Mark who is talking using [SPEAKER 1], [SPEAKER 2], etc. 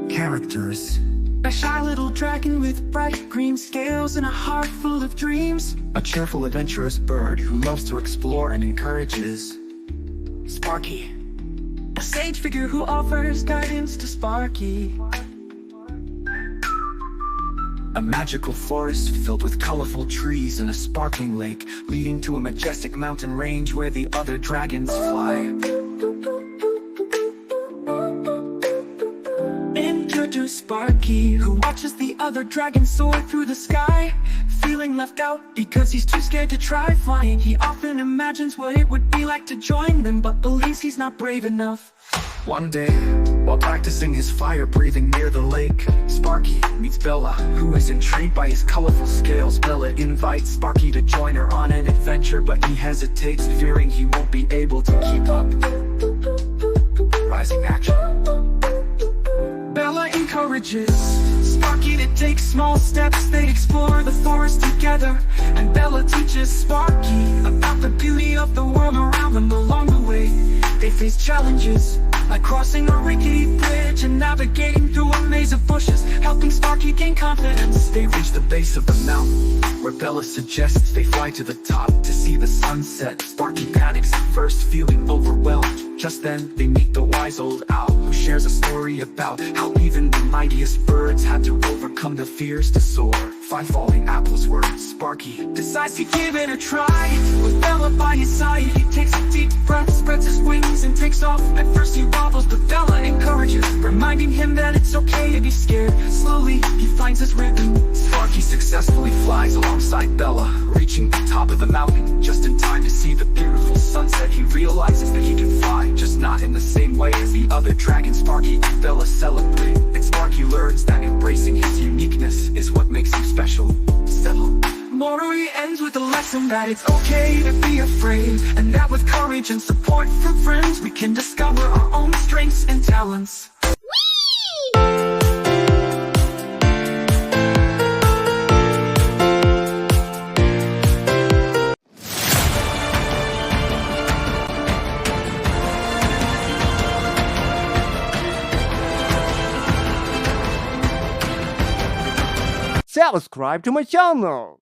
[SPEAKER 1] Characters: a shy little dragon with bright green scales and a heart full of dreams. A cheerful, adventurous bird who loves to explore and encourages. Sparky: a sage figure who offers guidance to Sparky. A magical forest filled with colorful trees and a sparkling lake leading to a majestic mountain range where the other dragons fly. Introduce Sparky, who watches the other dragons soar through the sky. Feeling left out because he's too scared to try flying. He often imagines what it would be like to join them, but believes he's not brave enough. One day, while practicing his fire breathing near the lake, Sparky meets Bella, who is intrigued by his colorful scales. Bella invites Sparky to join her on an adventure, but he hesitates, fearing he won't be able to keep up. Rising action. Bella encourages Sparky to take small steps. They explore the forest together, and Bella teaches Sparky about the beauty of the world around them. Along the way, they face challenges like crossing a rickety bridge and navigating through a maze of bushes, helping Sparky gain confidence. They reach the base of the mountain, where Bella suggests they fly to the top to see the sunset. Sparky panics at first, feeling overwhelmed. Just then, they meet the wise old owl, who shares a story about how even the mightiest birds had to overcome the fears to soar. 5 falling apples were. Sparky decides to give it a try. With Bella by his side, he takes a deep breath, spreads his wings, and takes off. At first he wobbles, but Bella encourages, reminding him that it's okay to be scared. Slowly, he finds his rhythm. Sparky successfully flies alongside Bella, reaching the top of the mountain just in time to see the beautiful sunset. He realizes that he can fly, just not in the same way as the other dragons. Sparky and Bella celebrate, and Sparky learns that embracing his uniqueness is what makes him special. Moral ends with a lesson that it's okay to be afraid, and that with courage and support from friends, we can discover our own strengths and talents.
[SPEAKER 2] Subscribe to my channel.